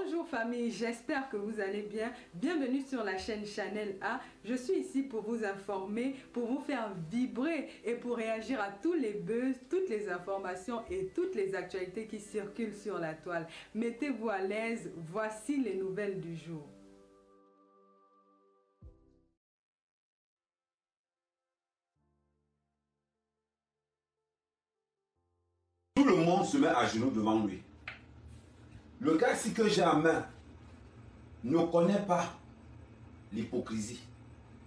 Bonjour famille, j'espère que vous allez bien. Bienvenue sur la chaîne Chanel A. Je suis ici pour vous informer, pour vous faire vibrer et pour réagir à tous les buzz, toutes les informations et toutes les actualités qui circulent sur la toile. Mettez-vous à l'aise, voici les nouvelles du jour. Tout le monde se met à genoux devant lui. Le gars ici que j'ai en main ne connaît pas l'hypocrisie,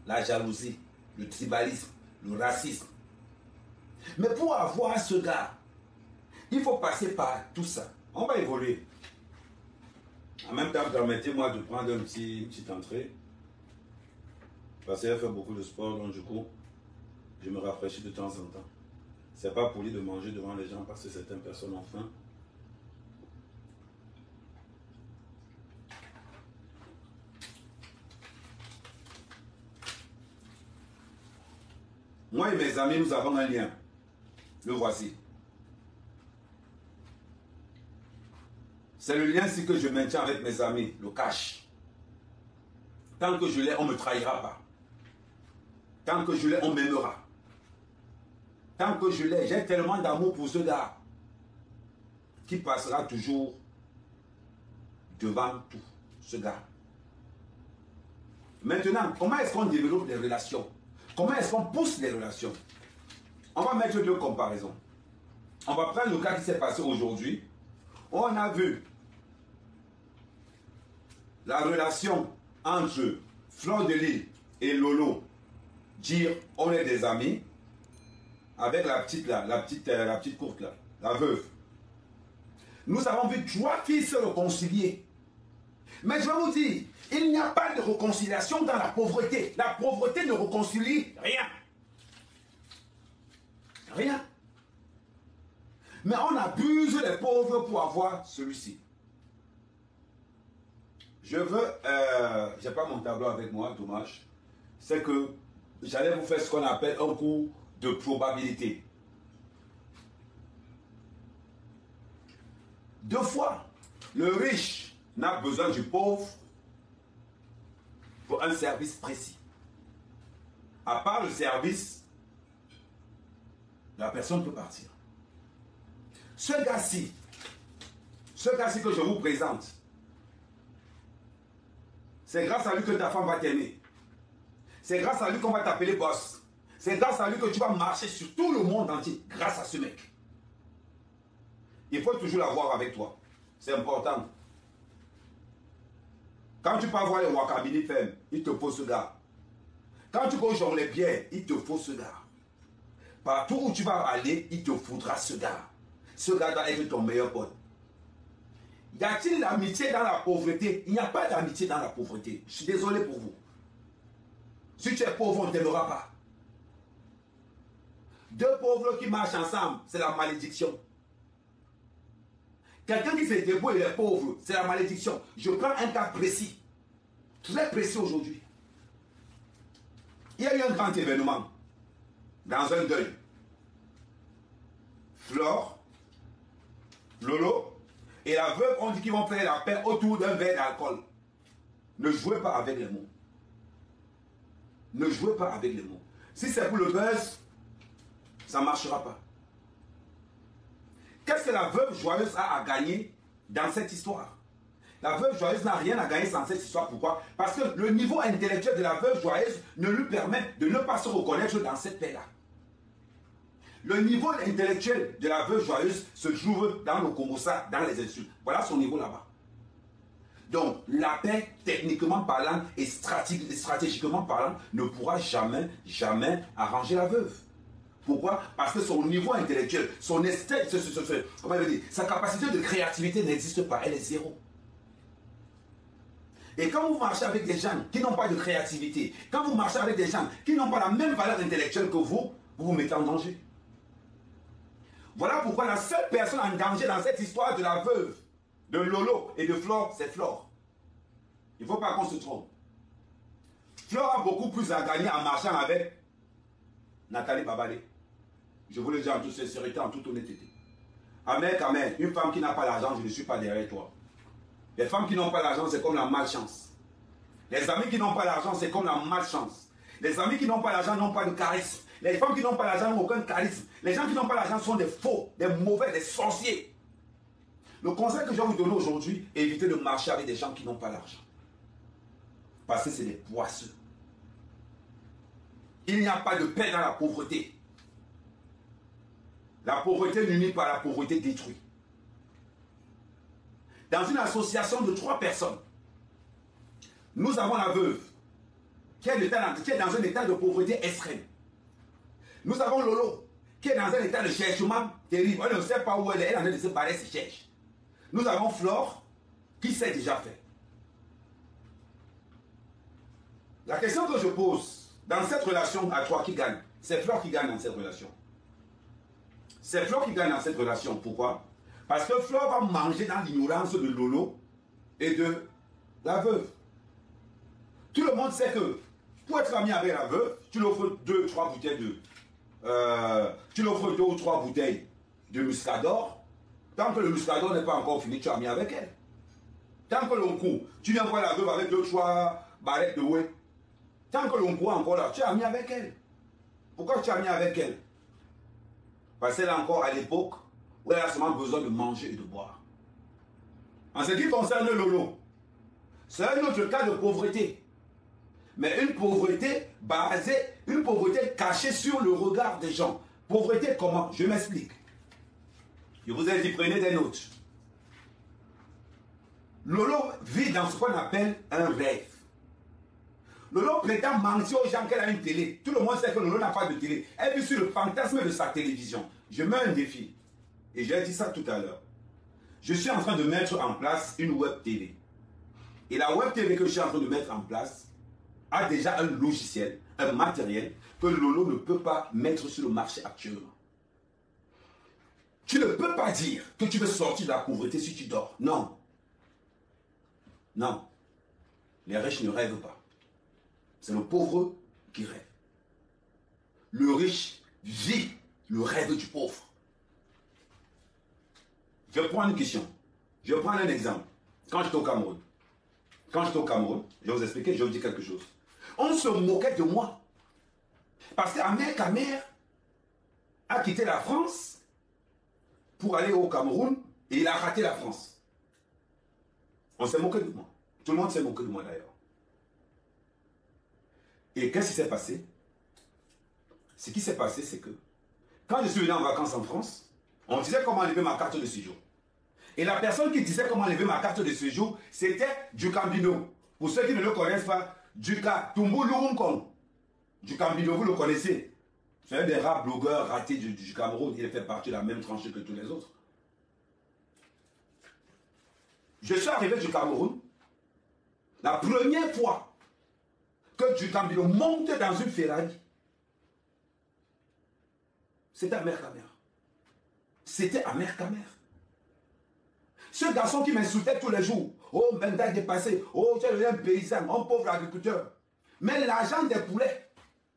la jalousie, le tribalisme, le racisme. Mais pour avoir ce gars, il faut passer par tout ça. On va évoluer. En même temps, permettez-moi de prendre une petite entrée. Parce que j'ai fait beaucoup de sport, donc du coup, je me rafraîchis de temps en temps. C'est pas poli de manger devant les gens parce que certaines personnes ont faim. Moi et mes amis, nous avons un lien. Le voici. C'est le lien que je maintiens avec mes amis, le cash. Tant que je l'ai, on ne me trahira pas. Tant que je l'ai, on m'aimera. Tant que je l'ai, j'ai tellement d'amour pour ce gars qui passera toujours devant tout, ce gars. Maintenant, comment est-ce qu'on développe des relations? Comment est-ce qu'on pousse les relations? On va mettre deux comparaisons. On va prendre le cas qui s'est passé aujourd'hui. On a vu la relation entre Fleur de Lys et Lolo dire on est des amis avec la petite là, la petite courte là, la veuve. Nous avons vu trois filles se réconcilier. Mais je vais vous dire, il n'y a pas de réconciliation dans la pauvreté. La pauvreté ne réconcilie rien. Rien. Mais on abuse les pauvres pour avoir celui-ci. Je veux... j'ai pas mon tableau avec moi, dommage. C'est que j'allais vous faire ce qu'on appelle un coup de probabilité. Deux fois, le riche n'a besoin du pauvre pour un service précis. À part le service, la personne peut partir. Ce gars-ci que je vous présente, c'est grâce à lui que ta femme va t'aimer. C'est grâce à lui qu'on va t'appeler boss. C'est grâce à lui que tu vas marcher sur tout le monde entier. Grâce à ce mec. Il faut toujours l'avoir avec toi. C'est important. Quand tu pars voir les Wakabini Femme, il te faut ce gars. Quand tu vas dans les bières, il te faut ce gars. Partout où tu vas aller, il te faudra ce gars. Ce gars doit être ton meilleur pote. Y a-t-il l'amitié dans la pauvreté? Il n'y a pas d'amitié dans la pauvreté. Je suis désolé pour vous. Si tu es pauvre, on ne t'aimera pas. Deux pauvres qui marchent ensemble, c'est la malédiction. Quelqu'un qui se débrouille et est pauvre, c'est la malédiction. Je prends un cas précis, très précis aujourd'hui. Il y a eu un grand événement dans un deuil. Flore, Lolo et la veuve ont dit qu'ils vont faire la paix autour d'un verre d'alcool. Ne jouez pas avec les mots. Ne jouez pas avec les mots. Si c'est pour le buzz, ça ne marchera pas. Qu'est-ce que la veuve joyeuse a à gagner dans cette histoire? La veuve joyeuse n'a rien à gagner dans cette histoire. Pourquoi? Parce que le niveau intellectuel de la veuve joyeuse ne lui permet de ne pas se reconnaître dans cette paix-là. Le niveau intellectuel de la veuve joyeuse se trouve dans le Komosa, dans les insultes. Voilà son niveau là-bas. Donc, la paix, techniquement parlant et stratégiquement parlant, ne pourra jamais arranger la veuve. Pourquoi? Parce que son niveau intellectuel, son sa capacité de créativité n'existe pas, elle est zéro. Et quand vous marchez avec des gens qui n'ont pas de créativité, quand vous marchez avec des gens qui n'ont pas la même valeur intellectuelle que vous, vous vous mettez en danger. Voilà pourquoi la seule personne en danger dans cette histoire de la veuve, de Lolo et de Flore, c'est Flore. Il ne faut pas qu'on se trompe. Flore a beaucoup plus à gagner en marchant avec Nathalie Babalé. Je vous le dis en toute sincérité, en toute honnêteté. Amen, amen. Une femme qui n'a pas l'argent, je ne suis pas derrière toi. Les femmes qui n'ont pas l'argent, c'est comme la malchance. Les amis qui n'ont pas l'argent, c'est comme la malchance. Les amis qui n'ont pas l'argent n'ont pas de charisme. Les femmes qui n'ont pas l'argent n'ont aucun charisme. Les gens qui n'ont pas l'argent sont des faux, des mauvais, des sorciers. Le conseil que je vais vous donner aujourd'hui, évitez de marcher avec des gens qui n'ont pas l'argent. Parce que c'est des poisseux. Il n'y a pas de paix dans la pauvreté. La pauvreté n'unit pas, la pauvreté détruit. Dans une association de 3 personnes, nous avons la veuve qui est dans un état de pauvreté extrême. Nous avons Lolo qui est dans un état de cherchement terrible. On ne sait pas où elle est, elle est en train de se barrer, se cherche. Nous avons Flore qui s'est déjà fait. La question que je pose dans cette relation à 3 qui gagne, c'est Flore qui gagne dans cette relation. C'est Flore qui gagne dans cette relation. Pourquoi? Parce que Flore va manger dans l'ignorance de Lolo et de la veuve. Tout le monde sait que pour être ami avec la veuve, tu lui offres 2-3 bouteilles tu lui offres 2 ou 3 bouteilles de muscador. Tant que le muscador n'est pas encore fini, tu es ami avec elle. Tant que l'on court, tu viens voir la veuve avec 2-3 barrettes de whey. Tant que l'on court encore là, tu es ami avec elle. Pourquoi tu es ami avec elle? Parce qu'elle est encore à l'époque où elle a seulement besoin de manger et de boire. En ce qui concerne Lolo, c'est un autre cas de pauvreté. Mais une pauvreté basée, une pauvreté cachée sur le regard des gens. Pauvreté comment? Je m'explique. Je vous ai dit, prenez des notes. Lolo vit dans ce qu'on appelle un rêve. Lolo prétend mentir aux gens qu'elle a une télé. Tout le monde sait que Lolo n'a pas de télé. Elle vit sur le fantasme de sa télévision. Je mets un défi. Et j'ai dit ça tout à l'heure. Je suis en train de mettre en place une web télé. Et la web télé que je suis en train de mettre en place a déjà un logiciel, un matériel que Lolo ne peut pas mettre sur le marché actuellement. Tu ne peux pas dire que tu veux sortir de la pauvreté si tu dors. Non. Non. Les riches ne rêvent pas. C'est le pauvre qui rêve. Le riche vit le rêve du pauvre. Je vais prendre une question. Je vais prendre un exemple. Quand j'étais au Cameroun, je vais vous expliquer, je vais vous dire quelque chose. On se moquait de moi. Parce qu'Ahmed Kamer a quitté la France pour aller au Cameroun et il a raté la France. On s'est moqué de moi. Tout le monde s'est moqué de moi d'ailleurs. Et qu'est-ce qui s'est passé? Ce qui s'est passé, c'est que quand je suis venu en vacances en France, on disait comment enlever ma carte de séjour. Et la personne qui disait comment enlever ma carte de séjour, c'était Djukambino. Pour ceux qui ne le connaissent pas, Djuka Tumbulu. Djukambino, vous le connaissez. C'est un des rares blogueurs ratés du Cameroun. Il fait partie de la même tranchée que tous les autres. Je suis arrivé du Cameroun. La première fois que Djukambino monte dans une Ferrari, c'était à Mère Kamer. C'était à Mère Kamer. Ce garçon qui m'insultait tous les jours. Oh, Menda dépassé. Oh, tu es un paysan, un pauvre agriculteur. Mais l'agent des poulets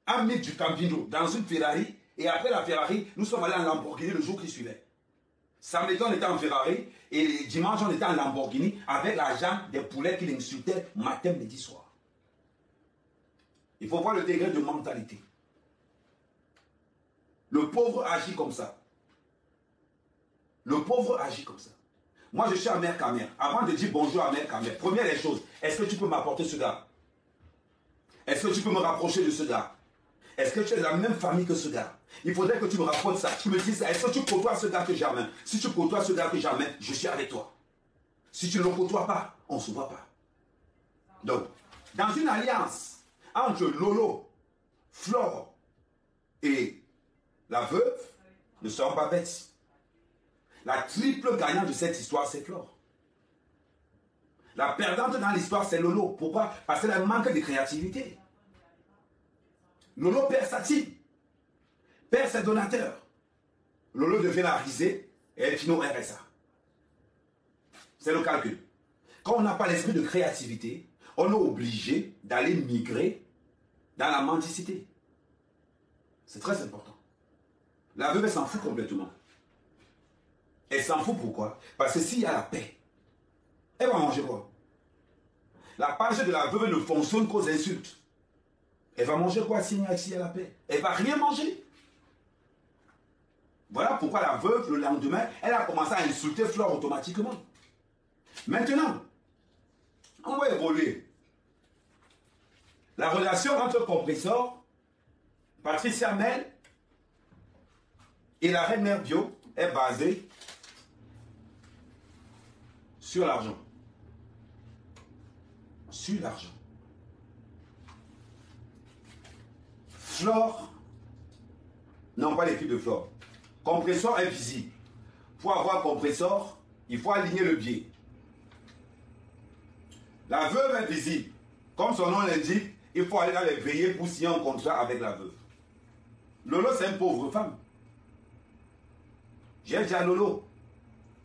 a mis Djukambino dans une Ferrari. Et après la Ferrari, nous sommes allés en Lamborghini le jour qui suivait. Samedi, on était en Ferrari. Et dimanche, on était en Lamborghini avec l'agent des poulets qui l'insultait matin, midi, soir. Il faut voir le degré de mentalité. Le pauvre agit comme ça. Le pauvre agit comme ça. Moi, je suis à Mère Kamer. Avant de dire bonjour à Mère Kamer, première des choses, est-ce que tu peux m'apporter ce gars? Est-ce que tu peux me rapprocher de ce gars? Est-ce que tu es de la même famille que ce gars? Il faudrait que tu me rapportes ça. Tu me dis ça. Est-ce que tu côtoies ce gars que j'amène? Si tu côtoies ce gars que j'amène, je suis avec toi. Si tu ne le côtoies pas, on ne se voit pas. Donc, dans une alliance entre Lolo, Flore et la veuve, ne seront pas bêtes. La triple gagnante de cette histoire, c'est Flore. La perdante dans l'histoire, c'est Lolo. Pourquoi? Parce qu'elle a un manque de créativité. Lolo perd sa team, perd ses donateurs. Lolo devient la risée et elle finit au RSA. C'est le calcul. Quand on n'a pas l'esprit de créativité, on est obligé d'aller migrer dans la mendicité. C'est très important. La veuve, elle s'en fout complètement. Elle s'en fout pourquoi? Parce que s'il y a la paix, Elle va manger quoi? La page de la veuve ne fonctionne qu'aux insultes. Elle va manger quoi si elle a la paix? Elle va rien manger. Voilà pourquoi la veuve, le lendemain, elle a commencé à insulter Flore automatiquement. Maintenant, on va évoluer. La relation entre Compressor, Patricia Mel et la reine mère Bio est basée sur l'argent. Sur l'argent. Flore, non pas l'équipe de Flore. Compressor est visible. Pour avoir compressor, il faut aligner le biais. La veuve est visible. Comme son nom l'indique, il faut aller dans les veillées pour signer un contrat avec la veuve. Lolo, c'est une pauvre femme. J'ai dit à Lolo,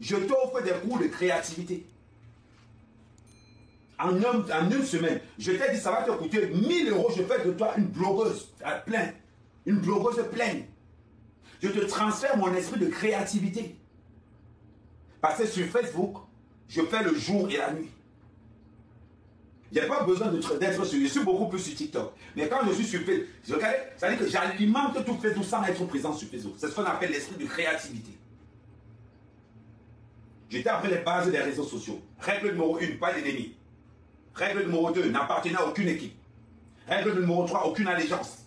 je t'offre des cours de créativité. En une semaine, je t'ai dit, ça va te coûter 1000 €. Je fais de toi une blogueuse pleine. Une blogueuse pleine. Je te transfère mon esprit de créativité. Parce que sur Facebook, je fais le jour et la nuit. Il n'y a pas besoin d'être sur. Je suis beaucoup plus sur TikTok. Mais quand je suis sur Facebook, ça veut dire que j'alimente tout Facebook sans être présent sur Facebook. C'est ce qu'on appelle l'esprit de créativité. J'étais après les bases des réseaux sociaux. Règle numéro 1, pas d'ennemis. Règle numéro 2, n'appartenir à aucune équipe. Règle numéro 3, aucune allégeance.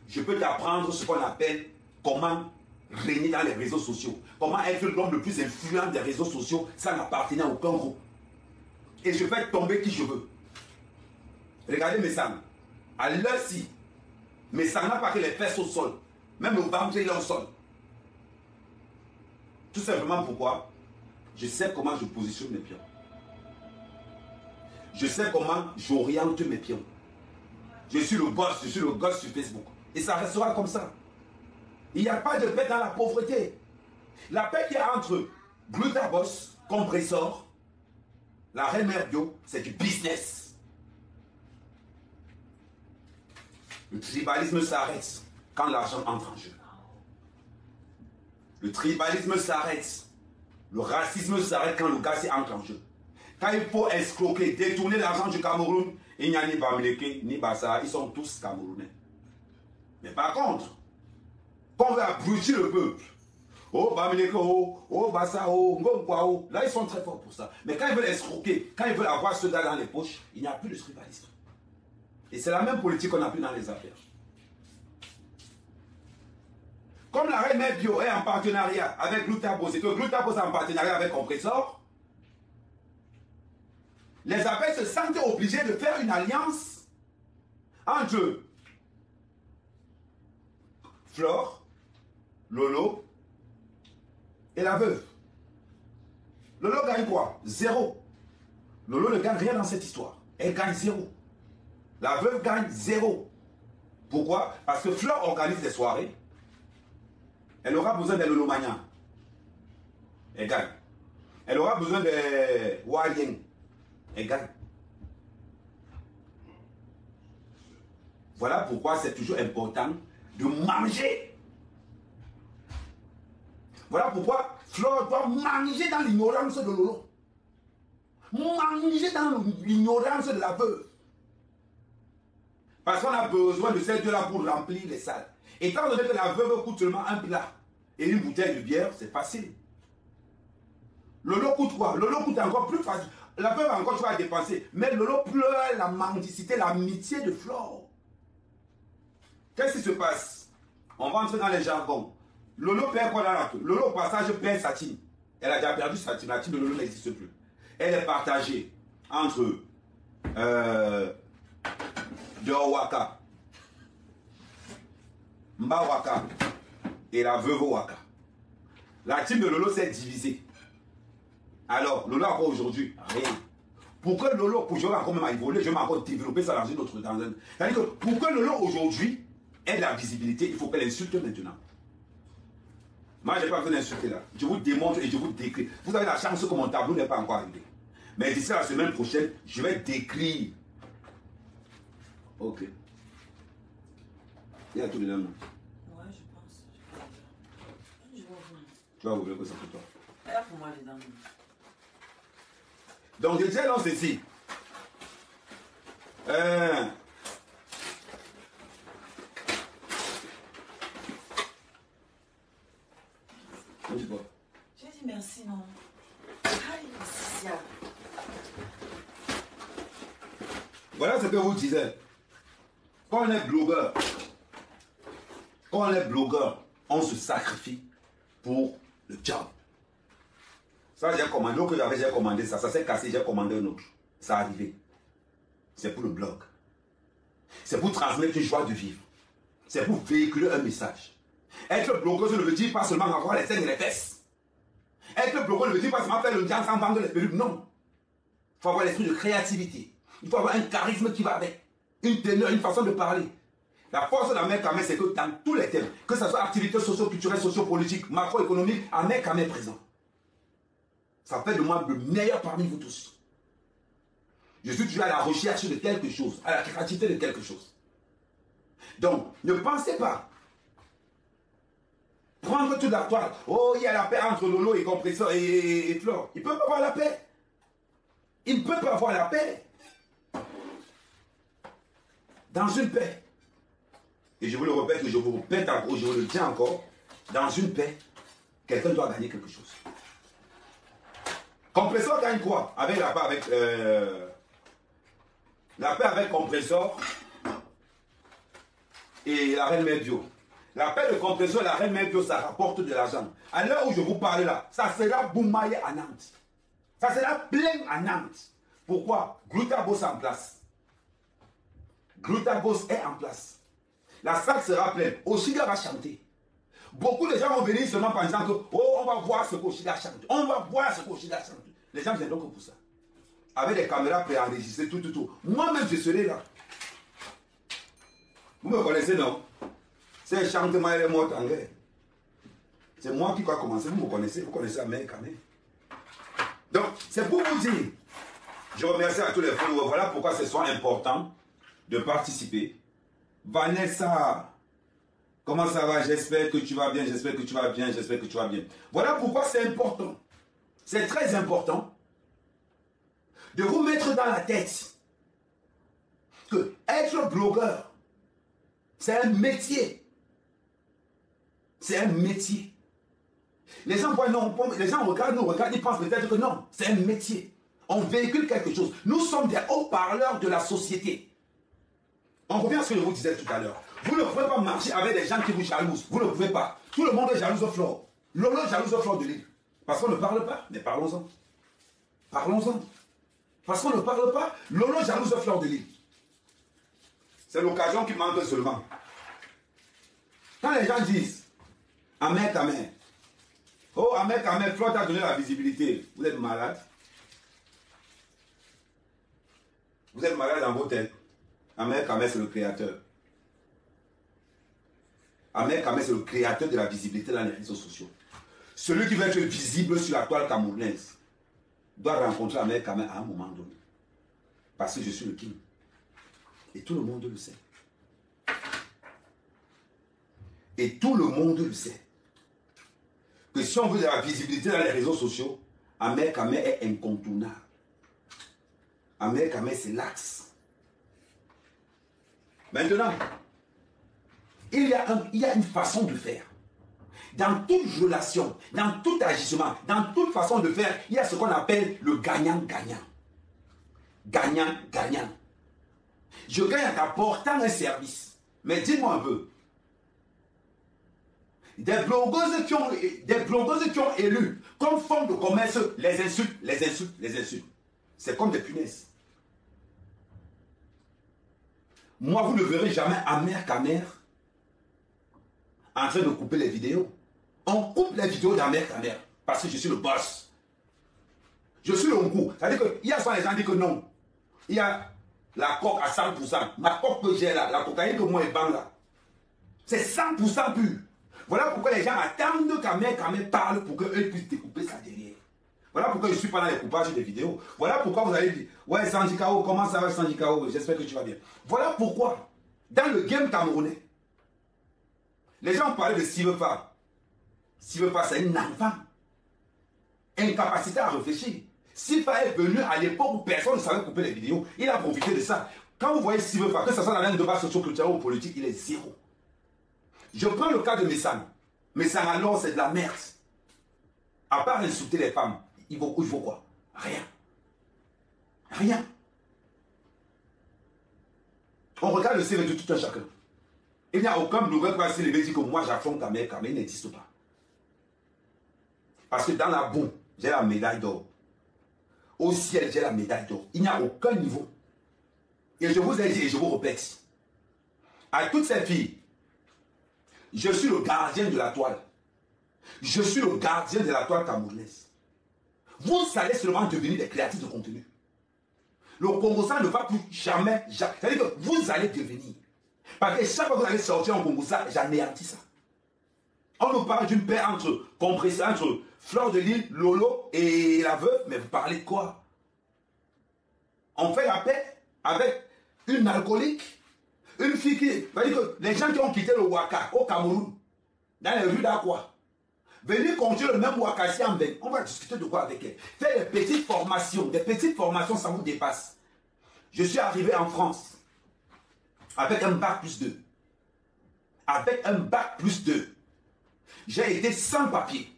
Je peux t'apprendre ce qu'on appelle comment régner dans les réseaux sociaux. Comment être l'homme le plus influent des réseaux sociaux sans appartenir à aucun groupe. Et je fais tomber qui je veux. Regardez mes sangs. À l'heure-ci, mes sangs n'a pas que les fesses au sol. Même le ventre il est au sol. Tout simplement pourquoi je sais comment je positionne mes pions. Je sais comment j'oriente mes pions. Je suis le boss, je suis le gosse sur Facebook. Et ça restera comme ça. Il n'y a pas de paix dans la pauvreté. La paix qui est entre Glutaboss, Compressor, la reine mère Bio, c'est du business. Le tribalisme s'arrête quand l'argent entre en jeu. Le tribalisme s'arrête. Le racisme s'arrête quand le gars entre en jeu. Quand il faut escroquer, détourner l'argent du Cameroun, il n'y a ni Bamileke, ni Bassa, ils sont tous Camerounais. Mais par contre, quand on veut abrutir le peuple, oh Bamileke, oh Bassa, oh Ngomkwa, oh, là ils sont très forts pour ça. Mais quand ils veulent escroquer, quand ils veulent avoir ce gars dans les poches, il n'y a plus de tribalisme. Et c'est la même politique qu'on a plus dans les affaires. Comme la reine mère Bio est en partenariat avec Glutaboss et que Glutaboss est en partenariat avec Compressor, les abeilles se sentent obligées de faire une alliance entre Flore, Lolo et la veuve. Lolo gagne quoi? 0. Lolo ne gagne rien dans cette histoire. Elle gagne 0. La veuve gagne 0. Pourquoi? Parce que Flore organise des soirées. Elle aura besoin des Lolomania. Elle gagne. Elle aura besoin des Waliens. Elle gagne. Voilà pourquoi c'est toujours important de manger. Voilà pourquoi Flore doit manger dans l'ignorance de Lolo. Manger dans l'ignorance de la veuve. Parce qu'on a besoin de ces deux-là pour remplir les salles. Étant donné que la veuve coûte seulement un plat et une bouteille de bière, c'est facile. Lolo coûte quoi? Lolo coûte encore plus facile. La veuve a encore choix à dépenser. Mais Lolo pleure la mendicité, l'amitié de Flore. Qu'est-ce qui se passe? On va entrer dans les jargons. Lolo perd quoi dans la tour? Lolo au passage perd sa team. Elle a déjà perdu sa team. La team de Lolo n'existe plus. Elle est partagée entre Deowaka, Mbawaka et la veuve Waka. La team de Lolo s'est divisée. Alors, Lolo encore aujourd'hui, rien. Pour que Lolo, pour je vais encore même évoluer, je vais encore développer ça dans une autre dans un. C'est-à-dire que pour que Lolo aujourd'hui ait de la visibilité, il faut qu'elle insulte maintenant. Moi, je n'ai pas besoin d'insulter là. Je vous démontre et je vous décris. Vous avez la chance que mon tableau n'est pas encore arrivé. Mais d'ici la semaine prochaine, je vais décrire. Ok. Il y a tout dedans. Ouais, je pense. Je vais ouvrir. Tu vas ouvrir que c'est pour toi. Là, pour moi, les dames. Donc je disais non ceci. J'ai dit merci, non. Aïe, c'est ça. Voilà ce que vous disiez. Quand on est blogueur, on se sacrifie pour le job. Ça, j'ai commandé, l'autre que j'ai commandé, ça s'est cassé, j'ai commandé un autre. Ça a arrivé. C'est pour le blog. C'est pour transmettre une joie de vivre. C'est pour véhiculer un message. Être blogueur, ça ne veut dire pas seulement avoir les seins et les fesses. Être blogueur ne veut dire pas seulement faire le diable sans vendre les perruques. Non. Il faut avoir l'esprit de créativité. Il faut avoir un charisme qui va avec. Une teneur, une façon de parler. La force de la mère Kamé, c'est que dans tous les thèmes, que ce soit activités socio-culturelles, socio-politiques, macroéconomiques, Ahmed Kamé est présent. Ça fait de moi le meilleur parmi vous tous. Je suis toujours à la recherche de quelque chose, à la créativité de quelque chose. Donc, ne pensez pas prendre toute la toile. Oh, il y a la paix entre Lolo et Compresseur et Flore. Il ne peut pas avoir la paix. Il ne peut pas avoir la paix. Dans une paix. Et je vous le répète, je vous répète encore, je vous le dis encore. Dans une paix, quelqu'un doit gagner quelque chose. Compresseur gagne quoi? Avec la paix avec... la paix avec Compresseur et la Reine Mère Bio. La paix de Compresseur et la Reine Mère Bio, ça rapporte de l'argent. À l'heure où je vous parle là, ça sera boumaillé à Nantes. Ça sera plein à Nantes. Pourquoi? Glutabos est en place. Glutabos est en place. La salle sera pleine. Oshiga va chanter. Beaucoup de gens vont venir seulement en pensant que oh, on va voir ce qu'Oshiga chante. On va voir ce qu'Oshiga chante. Les gens viennent donc pour ça. Avec des caméras préenregistrées, tout. Moi-même, je serai là. Vous me connaissez, non? C'est chantement et les mots anglais. C'est moi qui dois commencer. Vous me connaissez. Vous connaissez la mère Kamé. Donc, c'est pour vous dire. Je remercie à tous les followers. Voilà pourquoi c'est soit important de participer. Vanessa, comment ça va? J'espère que tu vas bien, j'espère que tu vas bien, j'espère que tu vas bien. Voilà pourquoi c'est important. C'est très important de vous mettre dans la tête que être blogueur, c'est un métier. C'est un métier. Les gens voient, non, les gens regardent, nous regardent, ils pensent peut-être que non, c'est un métier. On véhicule quelque chose. Nous sommes des haut-parleurs de la société. On revient à ce que je vous disais tout à l'heure. Vous ne pouvez pas marcher avec des gens qui vous jalousent. Vous ne pouvez pas. Tout le monde est jaloux au Flore. Lolo est jaloux au Flore de l'île. Parce qu'on ne parle pas. Mais parlons-en. Parlons-en. Parce qu'on ne parle pas. Lolo est jaloux au Flore de l'île. C'est l'occasion qui manque seulement. Quand les gens disent Ahmed Kamé. Oh, Ahmed Kamé, Flore t'a donné la visibilité. Vous êtes malade. Vous êtes malade dans vos têtes. Ahmed Kamé, c'est le créateur. Ahmed Kamé, c'est le créateur de la visibilité dans les réseaux sociaux. Celui qui veut être visible sur la toile camerounaise doit rencontrer Ahmed Kamé à un moment donné. Parce que je suis le king. Et tout le monde le sait. Et tout le monde le sait. Que si on veut de la visibilité dans les réseaux sociaux, Ahmed Kamé est incontournable. Ahmed Kamé, c'est l'axe. Maintenant, il y a une façon de faire. Dans toute relation, dans tout agissement, dans toute façon de faire, il y a ce qu'on appelle le gagnant-gagnant. Gagnant-gagnant. Je gagne en t'apportant un service. Mais dis-moi un peu. Des blogueuses qui ont élu comme forme de commerce les insultes. C'est comme des punaises. Moi, vous ne verrez jamais Ahmed Kamé en train de couper les vidéos. On coupe les vidéos d'Ahmed Kamé parce que je suis le boss. Je suis le Nkou. C'est-à-dire qu'il y a souvent les gens qui disent que non. Il y a la coque à 100%. Ma coque que j'ai là, la cocaïne que moi et bang là, c'est 100% pur. Voilà pourquoi les gens attendent qu'Ahmed Kamé parle pour qu'eux puissent découper ça derrière. Voilà pourquoi je suis pas dans les coupages des vidéos. Voilà pourquoi vous allez dire, ouais Sanji Kao, comment ça va Sanji Kao? J'espère que tu vas bien. Voilà pourquoi, dans le game camerounais, les gens parlaient de Steve Farr. Steve Farr, c'est un enfant. Incapacité à réfléchir. Sifa est venu à l'époque où personne ne savait couper les vidéos. Il a profité de ça. Quand vous voyez Sifa, que ce soit dans un débat socio-culturel ou politique, il est zéro. Je prends le cas de Messang. Messang alors, c'est de la merde. À part insulter les femmes, il faut quoi? Rien. Rien. On regarde le CV de tout un chacun. Il n'y a aucun blogueur qui va se lever et dire que moi j'affronte Kamel. Kamel n'existe pas. Parce que dans la boue, j'ai la médaille d'or. Au ciel, j'ai la médaille d'or. Il n'y a aucun niveau. Et je vous ai dit et je vous répète. À toutes ces filles, je suis le gardien de la toile. Je suis le gardien de la toile camerounaise. Vous allez seulement devenir des créatifs de contenu. Le Congo-ça ne va plus jamais. C'est-à-dire que vous allez devenir. Parce que chaque fois que vous allez sortir en Congo-ça, j'anéantis ça. On nous parle d'une paix entre compresseurs, entre Fleur de Lille, Lolo et la veuve, mais vous parlez de quoi? On fait la paix avec une alcoolique, une fille qui... C'est-à-dire que les gens qui ont quitté le Ouaka au Cameroun, dans les rues d'Aqua, venir continuer le même Ouaka si en vain. On va discuter de quoi avec elle? Faire des petites formations, ça vous dépasse. Je suis arrivé en France avec un bac plus 2. Avec un bac plus 2. J'ai été sans papier.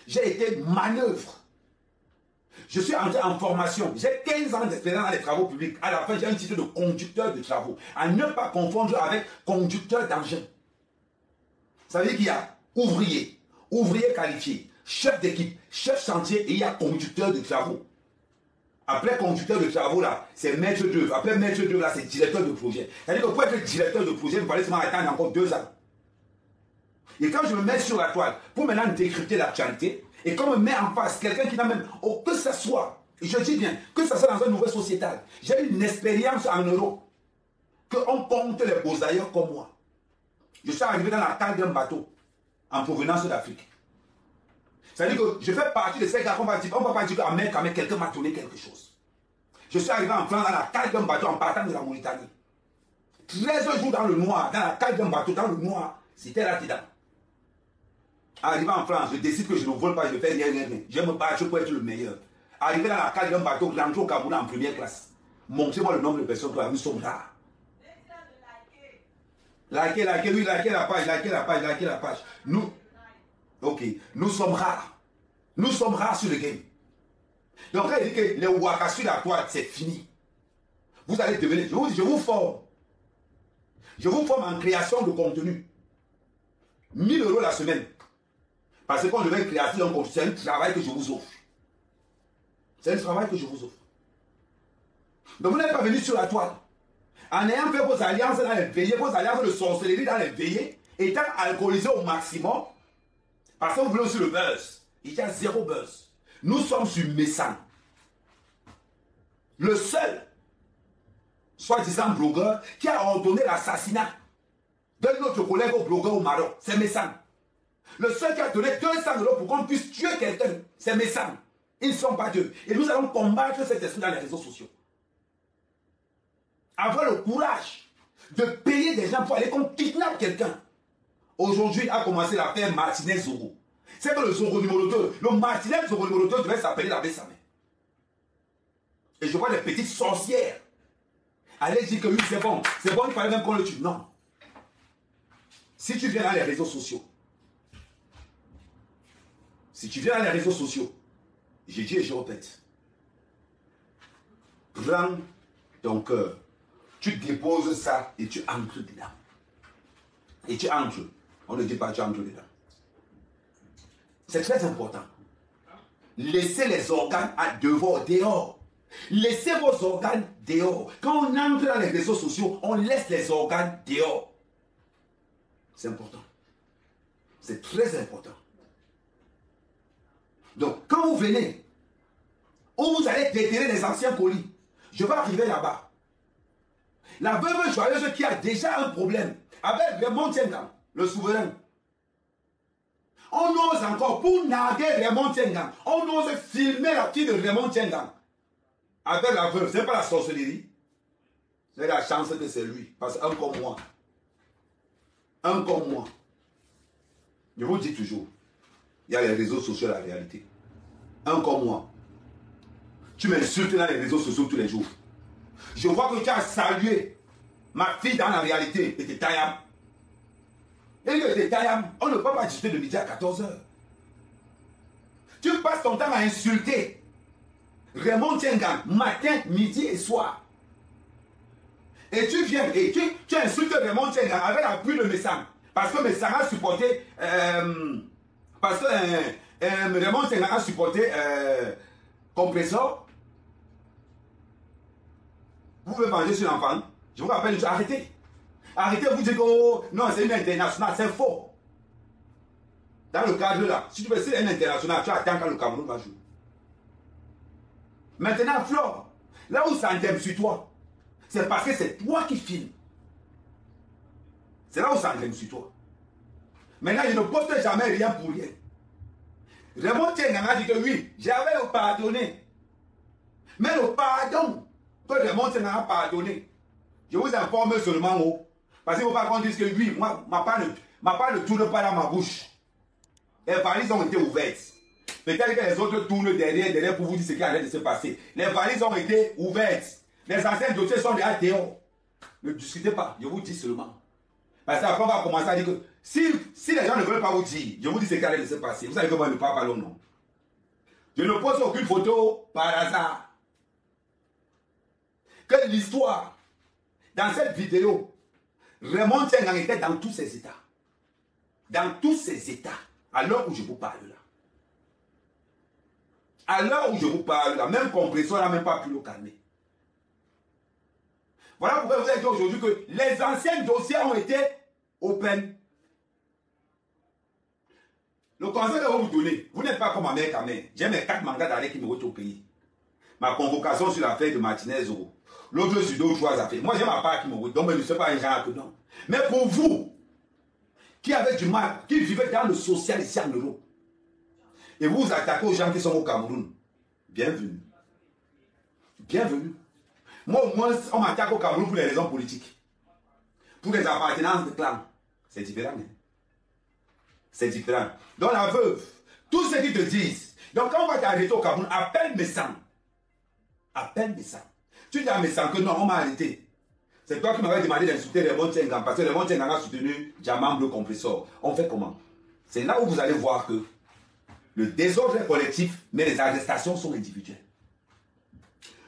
J'ai été manœuvre. Je suis entré en formation. J'ai 15 ans d'expérience dans les travaux publics. À la fin, j'ai un titre de conducteur de travaux. À ne pas confondre avec conducteur d'engin. Ça veut dire qu'il y a ouvrier, ouvrier qualifié, chef d'équipe, chef chantier et il y a conducteur de travaux. Après conducteur de travaux, là, c'est maître d'œuvre. Après maître d'œuvre, là, c'est directeur de projet. C'est-à-dire que pour être directeur de projet, il fallait seulement attendre encore 2 ans. Et quand je me mets sur la toile, pour maintenant décrypter l'actualité, et quand on me met en face quelqu'un qui n'a même, que ce soit, et je dis bien, que ce soit dans un nouveau sociétal, j'ai une expérience en Europe, qu'on compte les beaux ailleurs comme moi. Je suis arrivé dans la cale d'un bateau, en provenance d'Afrique. C'est-à-dire que je fais partie de ces gars qu'on va dire, on ne va pas dire qu'à même quelqu'un m'a donné quelque chose. Je suis arrivé en France dans la cale d'un bateau en partant de la Mauritanie. 13 jours dans le noir, dans la cale d'un bateau, dans le noir, c'était là-dedans. Arrivé en France, je décide que je ne vole pas, je ne fais rien. Je me bats pour être le meilleur. Arrivé dans la cale d'un bateau, j'entre au Cameroun en première classe. Montrez-moi le nombre de personnes que nous sommes rares. Likez, oui, likez la page. Nous, ok, nous sommes rares. Nous sommes rares sur le game. Donc, quand il dit que les Ouaka sur la toile, c'est fini. Vous allez devenir, je vous forme. Je vous forme en création de contenu. 1000 € la semaine. Parce qu'on devait créer un contenu. C'est un travail que je vous offre. C'est un travail que je vous offre. Donc, vous n'êtes pas venu sur la toile. En ayant fait vos alliances dans les veillées, vos alliances de sorcellerie dans les veillées, étant alcoolisé au maximum, parce que vous voulez aussi le buzz. Il y a 0 buzz. Nous sommes sur Messang. Le seul, soi-disant blogueur, qui a ordonné l'assassinat d'un autre collègue au blogueur au Maroc, c'est Messang. Le seul qui a donné 200 € pour qu'on puisse tuer quelqu'un, c'est Messang. Ils ne sont pas deux. Et nous allons combattre cet esprit dans les réseaux sociaux. Avoir le courage de payer des gens pour aller qu'on kidnappe quelqu'un. Aujourd'hui a commencé l'affaire Martinez Zoro. C'est que le Zoro numéro 2, le Martinez Zoro numéro 2 devait s'appeler la Bessamé. Et je vois des petites sorcières. Allez dire que oui, c'est bon, il fallait même qu'on le tue. Non. Si tu viens dans les réseaux sociaux, j'ai dit et je répète, prends ton cœur, tu déposes ça et tu entres dedans. Et tu entres. On ne dit pas tu entres dedans. C'est très important. Laissez les organes dehors. Laissez vos organes dehors. Quand on entre dans les réseaux sociaux, on laisse les organes dehors. C'est important. C'est très important. Donc, quand vous venez, où vous allez déterrer les anciens colis, je vais arriver là-bas. La veuve joyeuse qui a déjà un problème avec Raymond Tiengang, le souverain. On ose encore, pour narguer Raymond Tiengang, on ose filmer la fille de Raymond Tiengang. Avec la veuve, ce n'est pas la sorcellerie. C'est la chance que c'est lui. Parce qu'un comme moi, je vous dis toujours, il y a les réseaux sociaux, la réalité. un comme moi, tu m'insultes dans les réseaux sociaux tous les jours. Je vois que tu as salué ma fille dans la réalité et t'es taillable. Et que t'es taillable, on ne peut pas discuter de midi à 14 h. Tu passes ton temps à insulter Raymond Tiengang matin, midi et soir. Et tu viens et tu insultes Raymond Tiengang avec l'appui de Messang. Parce que Messang a supporté. Parce que Raymond Tiengang a supporté Compressor. Vous pouvez manger sur l'enfant. Je vous rappelle, arrêtez. Arrêtez, vous dites que oh, non, c'est une internationale, c'est faux. Dans le cadre là, si tu veux, c'est une internationale, tu attends quand le Cameroun va jouer. Maintenant, Flore, là où ça entame sur toi, c'est parce que c'est toi qui filmes. C'est là où ça entame sur toi. Maintenant, je ne poste jamais rien pour rien. Raymond Tiengang a dit que oui, j'avais le pardonné. Mais le pardon que Raymond Tiengang a pardonné, je vous informe seulement haut. Parce qu'il ne faut pas qu'on dise que oui, moi, ma part ne tourne pas dans ma bouche. Les valises ont été ouvertes. Peut-être que les autres tournent derrière pour vous dire ce qui allait de se passer. Les valises ont été ouvertes. Les anciens dossiers sont déjà dehors. Ne discutez pas, je vous dis seulement. Parce qu'après, on va commencer à dire que si les gens ne veulent pas vous dire, je vous dis ce qui allait de se passer. Vous savez que moi, je ne parle pas long, non. Je ne pose aucune photo par hasard. Que l'histoire, dans cette vidéo, Raymond Tiengang était dans tous ses états. Dans tous ses états. À l'heure où je vous parle là. À l'heure où je vous parle là, même Compressor n'a même pas pu le calmer. Voilà pourquoi vous avez dit aujourd'hui que les anciens dossiers ont été open. Le conseil que vous donner, vous n'êtes pas comme ma mère Kamé. J'ai mes 4 mandats d'arrêt qui me retrouvent au pays. Ma convocation sur l'affaire de Martinez, l'autre sur 2 ou 3 affaires. Moi j'ai ma part qui me retrouve, donc je ne sais pas un genre que non. Mais pour vous, qui avez du mal, qui vivez dans le social ici en Europe, et vous vous attaquez aux gens qui sont au Cameroun, bienvenue. Bienvenue. Moi au moins, on m'attaque au Cameroun pour les raisons politiques. Pour les appartenances de clans. C'est différent. Hein? C'est différent. Donc la veuve, tout ce qu'ils te disent. Donc quand on va t'arrêter au Cameroun, appelle Messang. Appelle Messang. Tu dis à Messang que non, on m'a arrêté. C'est toi qui m'avais demandé d'insulter Raymond Tiengang parce que Raymond Tiengang a soutenu Diamant Bleu Compressor. On fait comment? C'est là où vous allez voir que le désordre est collectif, mais les arrestations sont individuelles.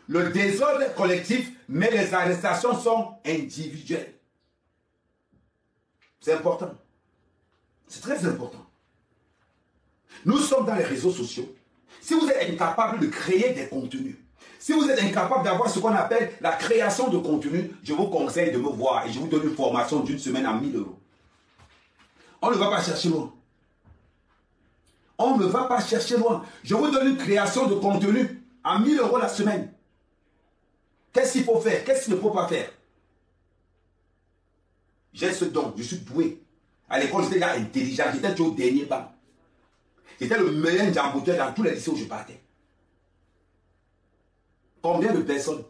Le désordre est collectif, mais les arrestations sont individuelles. C'est important. C'est très important. Nous sommes dans les réseaux sociaux. Si vous êtes incapable de créer des contenus, si vous êtes incapable d'avoir ce qu'on appelle la création de contenu, je vous conseille de me voir et je vous donne une formation d'une semaine à 1000 €. On ne va pas chercher loin. On ne va pas chercher loin. Je vous donne une création de contenu à 1000 € la semaine. Qu'est-ce qu'il faut faire? Qu'est-ce qu'il ne faut pas faire? J'ai ce don, je suis doué. À l'école, j'étais là intelligent, j'étais au dernier banc. J'étais le meilleur jamboteur dans tous les lycées où je partais. Combien de personnes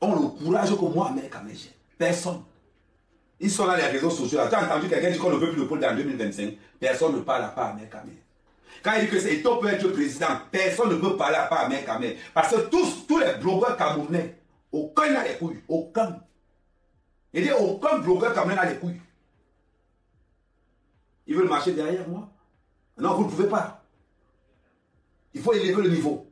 ont le courage que moi, Ahmed Kamé j'ai? Personne. Ils sont dans les réseaux sociaux. Tu as entendu quelqu'un dire qu'on ne veut plus le pôle dans 2025? Personne ne parle à part Ahmed Kamé. Quand il dit que c'est top peut être président, personne ne peut parler à part Ahmed Kamé. Parce que tous les blogueurs camerounais, aucun n'a les couilles. Aucun. Il dit aucun blogueur camerounais n'a les couilles. Ils veulent marcher derrière moi? Non, vous ne pouvez pas. Il faut élever le niveau.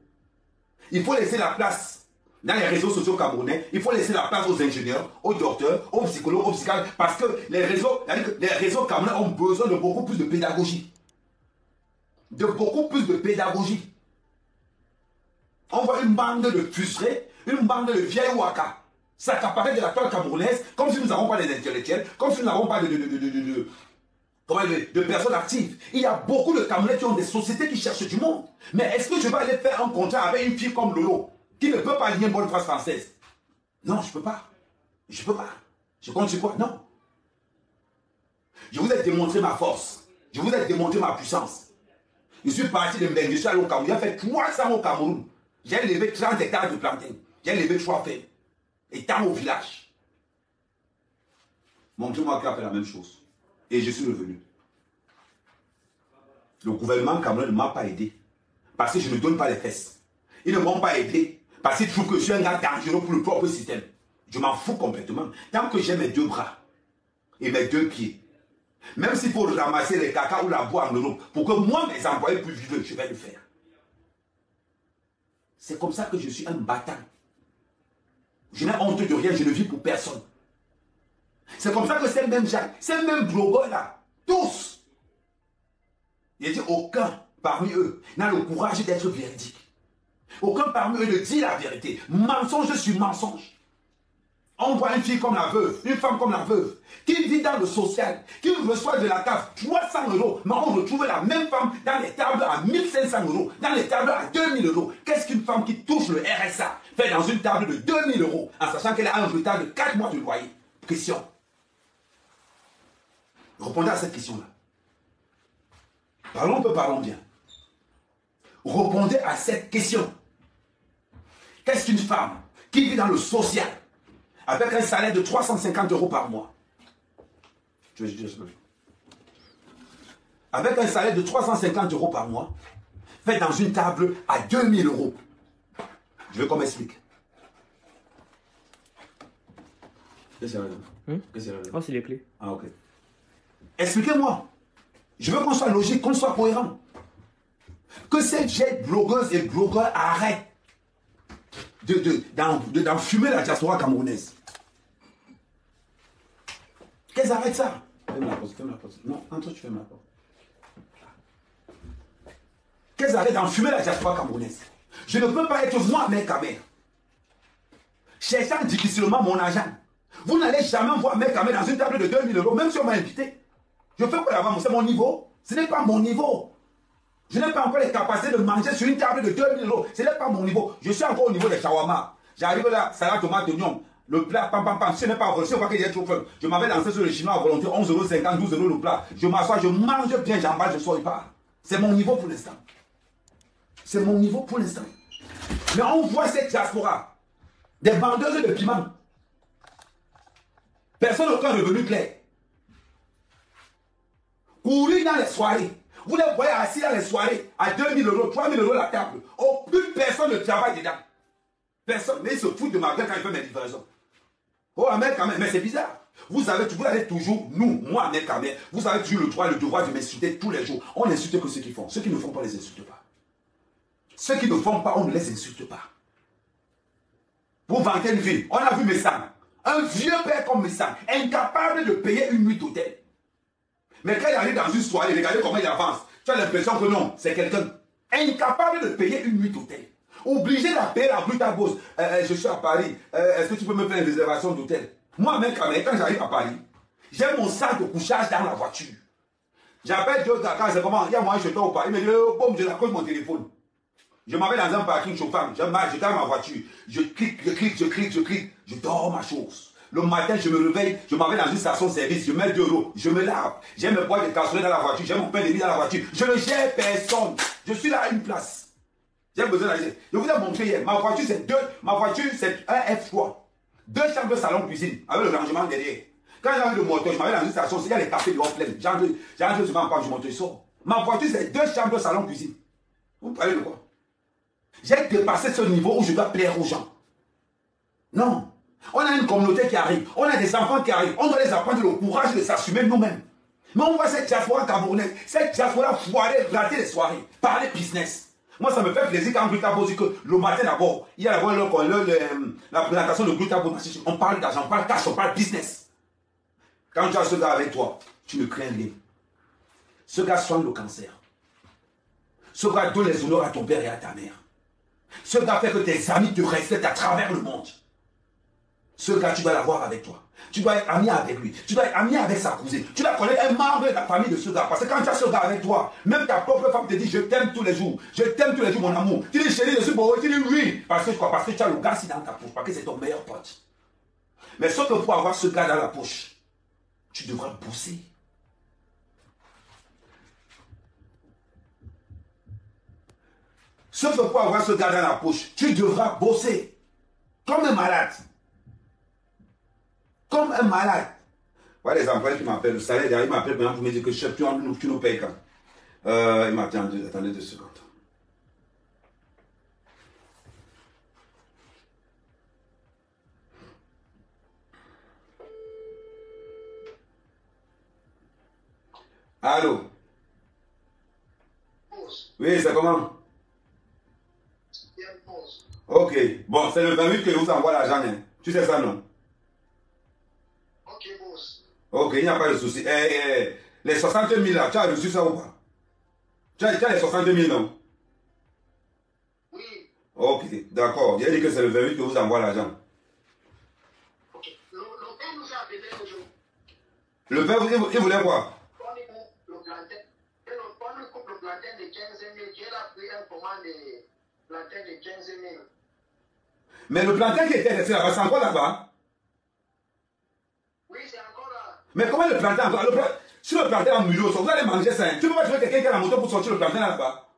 Il faut laisser la place dans les réseaux sociaux camerounais. Il faut laisser la place aux ingénieurs, aux docteurs, aux psychologues, aux psychiatres. Parce que les réseaux camerounais ont besoin de beaucoup plus de pédagogie. De beaucoup plus de pédagogie. On voit une bande de frustrés, une bande de vieilles waka s'accaparer de la toile camerounaise comme si nous n'avons pas des intellectuels, comme si nous n'avons pas de personnes actives. Il y a beaucoup de Camerounais qui ont des sociétés qui cherchent du monde. Mais est-ce que je vais aller faire un contrat avec une fille comme Lolo, qui ne peut pas lier une bonne phrase française? Non, je ne peux pas. Je ne peux pas. Je compte sur quoi? Non. Je vous ai démontré ma force. Je vous ai démontré ma puissance. Je suis parti de Mbengue, je suis allé au Cameroun. J'ai fait 3 ans au Cameroun. J'ai levé 30 hectares de plantain. J'ai levé 3 fermes. Et tant au village. Montrez-moi qui a fait la même chose. Et je suis revenu. Le gouvernement camerounais ne m'a pas aidé. Parce que je ne donne pas les fesses. Ils ne m'ont pas aidé. Parce qu'ils trouvent que je suis un gars dangereux pour le propre système. Je m'en fous complètement. Tant que j'ai mes 2 bras et mes 2 pieds, même s'il faut ramasser les caca ou la bois en Europe, pour que moi, mes employés puissent vivre, je vais le faire. C'est comme ça que je suis un battant. Je n'ai honte de rien, je ne vis pour personne. C'est comme ça que ces mêmes gens, ces mêmes blogueurs-là, tous, il dit aucun parmi eux n'a le courage d'être véridique. Aucun parmi eux ne dit la vérité. Mensonge sur mensonge. On voit une fille comme la veuve, une femme comme la veuve, qui vit dans le social, qui reçoit de la CAF 300 €, mais on retrouve la même femme dans les tables à 1500 €, dans les tables à 2000 €. Qu'est-ce qu'une femme qui touche le RSA fait dans une table de 2000 €, en sachant qu'elle a un retard de 4 mois de loyer? Question. Répondez à cette question-là. Parlons peu, parlons bien. Répondez à cette question. Qu'est-ce qu'une femme qui vit dans le social avec un salaire de 350 € par mois? Avec un salaire de 350 € par mois, fait dans une table à 2000 €. Je veux qu'on m'explique. Qu'est-ce qu'il y a là? Oh, c'est les clés. Ah, ok. Expliquez-moi. Je veux qu'on soit logique, qu'on soit cohérent. Que ces jeunes blogueuses et blogueurs arrêtent d'enfumer la diaspora camerounaise. Qu'elles arrêtent ça. Ferme la porte, ferme la porte. Non, entre tu fermes la porte. Qu'elles arrêtent d'enfumer la diaspora camerounaise. Je ne peux pas être moi, mec à mère, cherchant difficilement mon argent. Vous n'allez jamais voir mec à mère dans une table de 2000 €, même si on m'a invité. Je fais quoi là-bas? C'est mon niveau. Ce n'est pas mon niveau. Je n'ai pas encore les capacités de manger sur une table de 2000 €. Ce n'est pas mon niveau. Je suis encore au niveau des shawarma. J'arrive là, salade, tomate, oignon. Le plat, pam, pam, pam. Ce n'est pas vrai. Si on voit qu'il y a trop faim, je m'avais lancé sur le chinois à volonté, 11,50 €, 12 € le plat. Je m'assois, je mange bien, j'emballe, je sors et pars. C'est mon niveau pour l'instant. C'est mon niveau pour l'instant. Mais on voit cette diaspora, des vendeuses de piments. Personne n'a aucun revenu clair. Courir dans les soirées. Vous les voyez assis dans les soirées à 2000 €, 3000 € la table. Oh, plus personne ne travaille dedans. Personne. Mais ils se foutent de ma gueule quand ils font mes livraisons. Oh, Ahmed Kamer, mais c'est bizarre. Vous avez toujours, nous, moi, Ahmed Kamer, vous avez toujours le droit et le devoir de m'insulter tous les jours. On n'insulte que ceux qui font. Ceux qui ne font pas, on ne les insulte pas. Ceux qui ne font pas, on ne les insulte pas. Vous vantez une vie. On a vu Messang. Un vieux père comme Messang, incapable de payer une nuit d'hôtel. Mais quand il arrive dans une soirée, regardez comment il avance. Tu as l'impression que non, c'est quelqu'un incapable de payer une nuit d'hôtel. Obligé de payer la brutale. Je suis à Paris. Est-ce que tu peux me faire une réservation d'hôtel? Moi, même quand j'arrive à Paris, j'ai mon sac de couchage dans la voiture. J'appelle Dieu Dakar, c'est comment? Il y a moi, je dors au Paris. Il me dit, oh, boum, je l'accorde mon téléphone. Je m'en vais dans un parking chauffant. Je garde ma voiture. Je clique. Je dors ma chose. Le matin, je me réveille, je m'en vais dans une station-service, je mets 2 €, je me lave. J'ai mes boîtes de cassoulet dans la voiture, j'ai mon pain de mie dans la voiture. Je ne gère personne. Je suis là à une place. J'ai besoin d'aller. Je vous ai montré hier. Ma voiture, c'est un F3. 2 chambres de salon cuisine avec le rangement derrière. Quand j'avais le moteur, je m'en vais dans une station, il y a les cafés dehors pleins. J'entre souvent pas, je monte, je sors. Ma voiture, c'est 2 chambres de salon cuisine. Vous parlez de quoi? J'ai dépassé ce niveau où je dois plaire aux gens. Non. On a une communauté qui arrive, on a des enfants qui arrivent, on doit les apprendre le courage de s'assumer nous-mêmes. Mais on voit cette diaspora camerounaise, cette diaspora foirée, rater les soirées, parler business. Moi, ça me fait plaisir quand Glutabo dit que le matin d'abord, il y a d'abord la présentation de Glutabo. On parle d'argent, on parle cash, on parle business. Quand tu as ce gars avec toi, tu ne crains rien. Ce gars soigne le cancer. Ce gars donne les honneurs à ton père et à ta mère. Ce gars fait que tes amis te respectent à travers le monde. Ce gars, tu dois l'avoir avec toi. Tu dois être ami avec lui. Tu dois être ami avec sa cousine. Tu dois connaître un membre de la famille de ce gars. Parce que quand tu as ce gars avec toi, même ta propre femme te dit je t'aime tous les jours. Je t'aime tous les jours, mon amour. Tu dis chérie, je suis beau. Tu dis oui. Parce que tu as le gars ici dans ta poche. Parce que c'est ton meilleur pote. Mais sauf que pour avoir ce gars dans la poche, tu devras bosser. Sauf que pour avoir ce gars dans la poche, tu devras bosser. Comme un malade. Comme un malade. Voilà les employés qui m'appellent. Le salaire derrière, ils m'appellent maintenant pour me dire que chef, tu nous payes quand? Il m'a attendu, attendez 2 secondes. Allô? Oui, c'est comment? Ok. Bon, c'est le 28 que je vous envoie l'argent. Hein. Tu sais ça, non? Ok, boss. Ok, il n'y a pas de souci. Les 60 000 là, tu as reçu ça ou pas? Tu as les 62 000, non? Oui. Ok, d'accord. J'ai dit que c'est le 28 que vous envoie l'argent. Ok. Le père nous a appelé aujourd'hui. Le père, il voulait quoi? Le plantain. On lui coupe le plantain de 15 000. Il a pris un commande de plantain de 15 000. Mais le plantain qui était resté là-bas, c'est encore là-bas? Oui, c'est encore là. Mais comment le plantain encore? Si le plantain est en mulot, vous allez manger ça. Hein. Tu peux pas trouver quelqu'un qui a la moto pour sortir le plantain là-bas?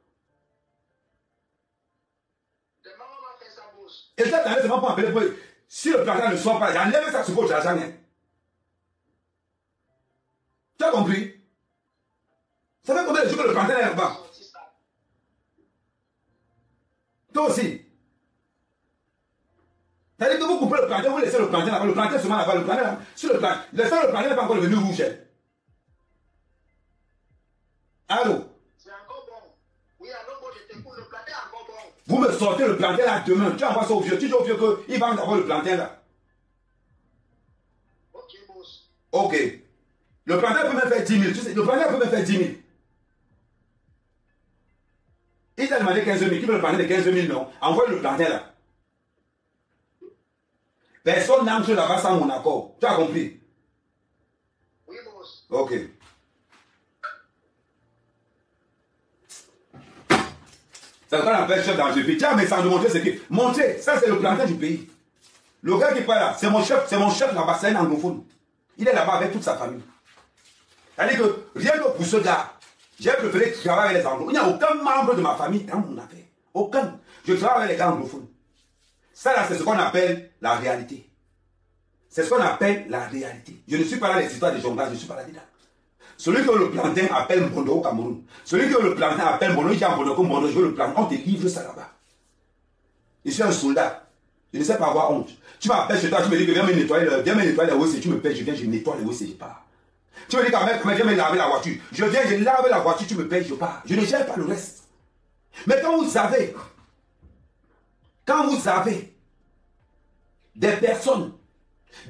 Demain, on va faire ça, boss. Et ça, t'arrêtes seulement pour appeler pour... Si le plantain ne sort pas, j'enlève ça sur votre argent. Hein. Tu as compris? Ça fait combien de jours que le plantain est là-bas? Toi aussi. C'est-à-dire que vous coupez le plantain, vous laissez le plantain là-bas, le plantain seulement là-bas, le plantain là-bas. Sur le plantain, le plantain n'est pas encore devenu rouge. Allô? C'est encore bon. Oui, alors moi je t'écoute, le plantain est encore bon. Vous me sortez le plantain là demain, tu envoies ça au vieux, tu dis au vieux qu'il va avoir le plantain là. Ok, boss. Ok. Le plantain peut même faire 10 000, tu sais, le plantain peut même faire 10 000. Il t'a demandé 15 000, qui veut le plantain de 15 000, non? Envoie le plantain là. Personne n'entre là-bas sans mon accord. Tu as compris? Oui, boss. Ok. C'est ce qu'on appelle chef dans le pays. Tiens, mais sans nous montrer ce qui. Montrer, ça c'est le plantain du pays. Le gars qui parle là, c'est mon chef là-bas, c'est un anglophone. Il est là-bas avec toute sa famille. C'est-à-dire que rien que pour ce gars, j'ai préféré travailler avec les anglophones. Il n'y a aucun membre de ma famille dans mon affaire. Aucun. Je travaille avec les gars anglophones. Ça là, c'est ce qu'on appelle la réalité. C'est ce qu'on appelle la réalité. Je ne suis pas là les histoires de jonglage, je ne suis pas là dedans. Celui que le plantain appelle Mbondo au Cameroun. Celui que le plantain appelle Mbondo, il dit à Mbondo que Mbondo, je veux le plantain. On te livre ça là-bas. Je suis un soldat. Je ne sais pas avoir honte. Tu m'appelles chez toi, tu me dis que viens me nettoyer les WC, tu me payes, je viens, je nettoie les WC, je pars. Tu me dis quand même, viens me laver la voiture. Je viens, je lave la voiture, tu me payes, je pars. Je ne gère pas le reste. Mais quand vous avez des personnes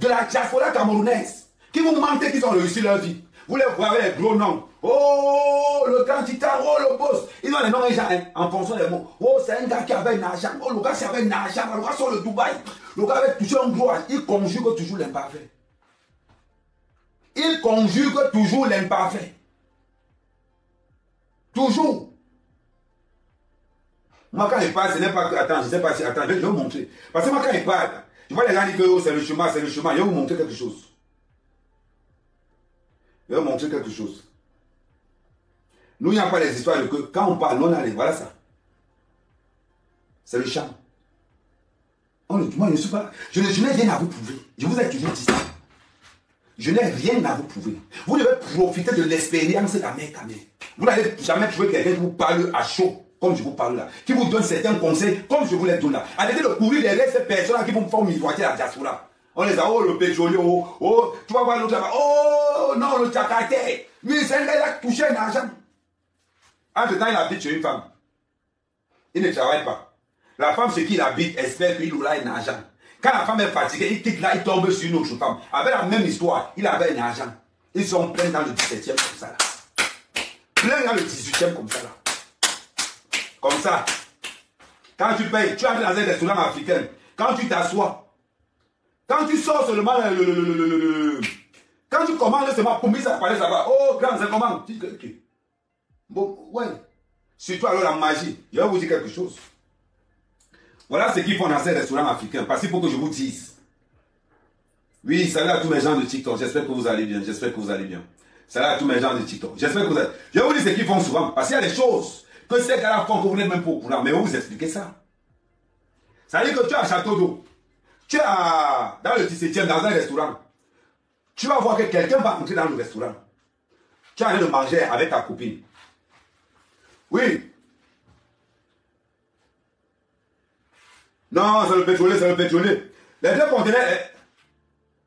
de la diaspora camerounaise qui vous mentent qu'ils ont réussi leur vie, vous les voyez avec les gros noms. Oh, le grand titan, oh, le boss. Ils ont les noms en fonction des mots. Oh, c'est un gars qui avait un argent. Oh, le gars qui avait un argent. Le gars sur le Dubaï. Le gars avait toujours un gros argent. Il conjugue toujours l'imparfait. Il conjugue toujours l'imparfait. Toujours. Moi, quand il parle, ce n'est pas que. Attends, je ne sais pas si. Attends, je vais vous montrer. Parce que moi, quand il parle, je vois les gens dire que oh, c'est le chemin, c'est le chemin. Je vais vous montrer quelque chose. Je vais vous montrer quelque chose. Nous, il n'y a pas les histoires de que quand on parle, on allait. Voilà ça. C'est le chant. Moi, je ne suis pas. Je n'ai rien à vous prouver. Je vous ai toujours dit ça. Je n'ai rien à vous prouver. Vous devez profiter de l'expérience de la mère Camille. Vous n'allez jamais trouver quelqu'un qui vous parle à chaud, comme je vous parle là, qui vous donne certains conseils, comme je vous les donne là. Arrêtez de courir derrière ces personnes qui vont faire miroiter la diaspora. On les a, oh le pétrolier, oh, tu vas voir l'autre là-bas, oh non, le tchakaté. Lui, c'est un gars, il a touché un argent. Entre-temps, il habite chez une femme. Il ne travaille pas. La femme, ce qu'il habite, espère qu'il aura un argent. Quand la femme est fatiguée, il quitte là, il tombe sur une autre femme. Avec la même histoire, il avait un argent. Ils sont pleins dans le 17e comme ça là. Pleins dans le 18e comme ça là. Comme ça. Quand tu payes, tu entres dans un restaurant africain. Quand tu t'assois, quand tu sors seulement quand tu commandes seulement, pour ça paraît ça va. Oh, grand, c'est comment? Tu dis que. Bon, ouais. Surtout alors la magie. Je vais vous dire quelque chose. Voilà ce qu'ils font dans ces restaurants africains. Parce qu'il faut que je vous dise. Oui, salut à tous mes gens de TikTok. J'espère que vous allez bien. J'espère que vous allez bien. Salut à tous mes gens de TikTok. J'espère que vous allez. Je vais vous dire ce qu'ils font souvent. Parce qu'il y a des choses que ces gars-là font que vous n'êtes même pas au courant. Mais je vais vous expliquer ça. Ça veut dire que tu es à Château d'Eau. Tu es dans le 17e, dans un restaurant. Tu vas voir que quelqu'un va entrer dans le restaurant. Tu es en train de manger avec ta copine. Oui. Non, c'est le pétrolier, c'est le pétrolier. Les deux conteneurs...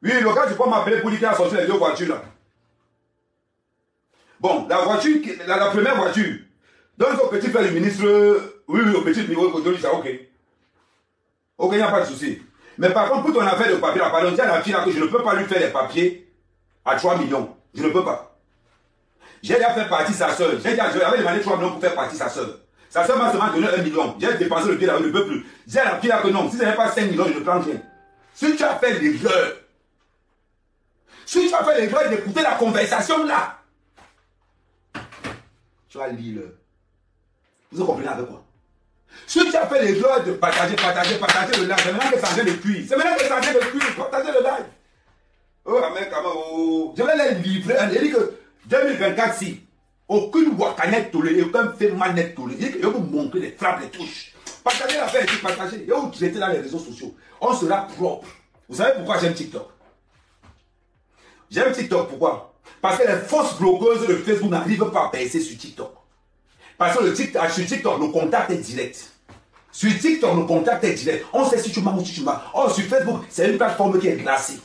Oui, le gars, tu peux m'appeler pour dire qu'il a sorti les deux voitures là. Bon, la voiture, la première voiture. Donc au petit frère du ministre... Oui, au petit niveau, ok. Ok, il n'y a pas de souci. Mais par contre, pour ton affaire de papier, là, pardon, tiens la fille là que je ne peux pas lui faire les papiers à 3 millions. Je ne peux pas. J'ai déjà fait partie sa soeur. J'avais demandé 3 millions pour faire partie sa soeur. Sa soeur m'a seulement donné 1 million. J'ai dépensé le pied là, je ne peux plus. J'ai la fille là que non. Si ce n'est pas 5 millions, je ne prends rien. Si tu as fait l'erreur, si tu as fait l'erreur d'écouter la conversation là, tu vas lire. Vous comprenez avec quoi? Si tu as fait l'erreur de partager le live, c'est maintenant que c'est en train de cuire. C'est maintenant que c'est en train de cuire. Partager le live. Oh, mec, oh. Je vais les livrer. Il dit que 2024, si aucune wakanette tolérée, aucun fait manette toléré, il dit que je vais vous montrer les frappes, les touches. Partagez l'affaire et puis partagez. Et vous traitez dans les réseaux sociaux. On sera propre. Vous savez pourquoi j'aime TikTok? J'aime TikTok, pourquoi? Parce que les fausses blogueuses de Facebook n'arrivent pas à percer sur TikTok. Parce que sur TikTok, le contact est direct. Sur TikTok, le contact est direct. On sait si tu m'as ou si tu m'as. Or, sur Facebook, c'est une plateforme qui est glacée.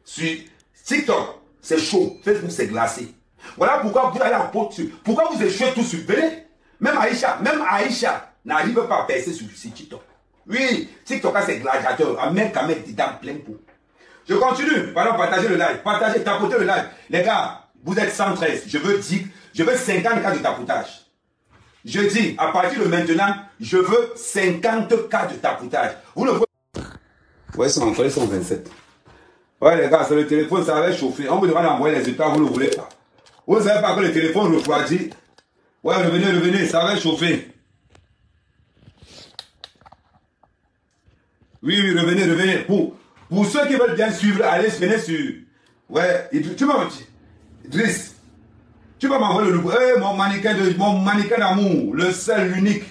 Sur TikTok, c'est chaud. Facebook, c'est glacé. Voilà pourquoi vous allez en porte sur. Pourquoi vous échouez tous sur Belé? Même Aïcha n'arrive pas à percer sur TikTok. Oui, TikTok, c'est gladiateur. Amène dedans plein pot. Je continue. Pardon, partagez le live. Partagez, tapotez le live. Les gars, vous êtes 113. Je veux 50 cas de tapotage. Je dis, à partir de maintenant, je veux 50 cas de tapotage. Vous le voyez? Ouais, c'est encore 127. Ouais, les gars, c'est le téléphone, ça avait chauffé. On vous demande d'envoyer les résultats, vous ne voulez pas. Vous ne savez pas que le téléphone refroidit. Ouais, revenez, ça avait chauffé. Oui, revenez. Pour ceux qui veulent bien suivre, allez, venez sur... Ouais, tu m'as dit, Driss, tu vas m'envoyer mon mannequin d'amour, le seul, l'unique.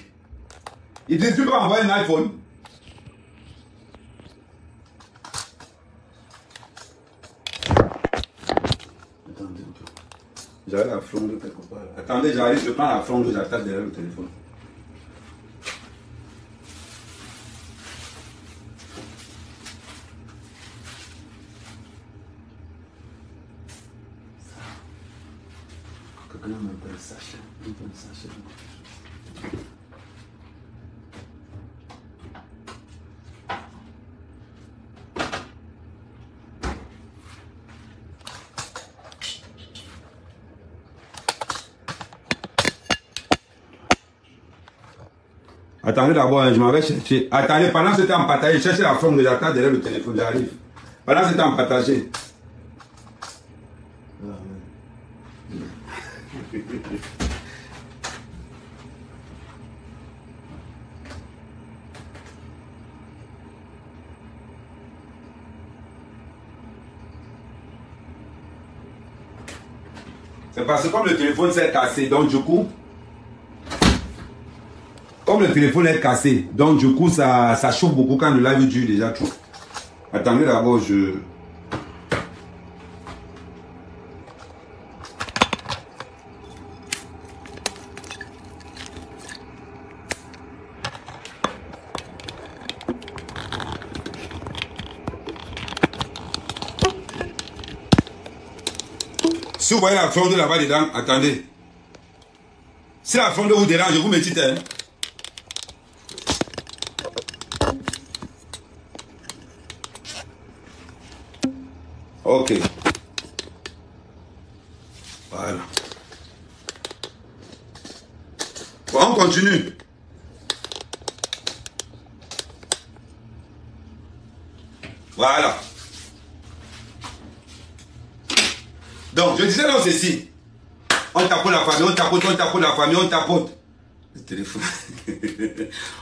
Il dit, tu peux m'envoyer un iPhone. Attendez un peu. J'avais la fronde quelque part. Attendez, j'arrive, je prends la fronde, j'attache derrière le téléphone. Quelqu'un m'appelle Sacha. Attendez d'abord, je m'en vais chercher. Attendez, pendant ce temps, partager, cherchez la forme de j'attends derrière le téléphone, j'arrive. Pendant ce temps, partager. C'est parce que comme le téléphone s'est cassé, donc du coup, comme le téléphone est cassé, donc du coup, ça chauffe beaucoup quand le live dure déjà trop. Attendez d'abord, Si vous voyez la fronde là-bas dedans, attendez. Si la fronde vous dérange, vous me dites. Hein. Ok. Voilà. Bon, on continue. Voilà. Donc, je disais dans ceci. On tapote la famille, on tapote la famille, on tapote. Le téléphone.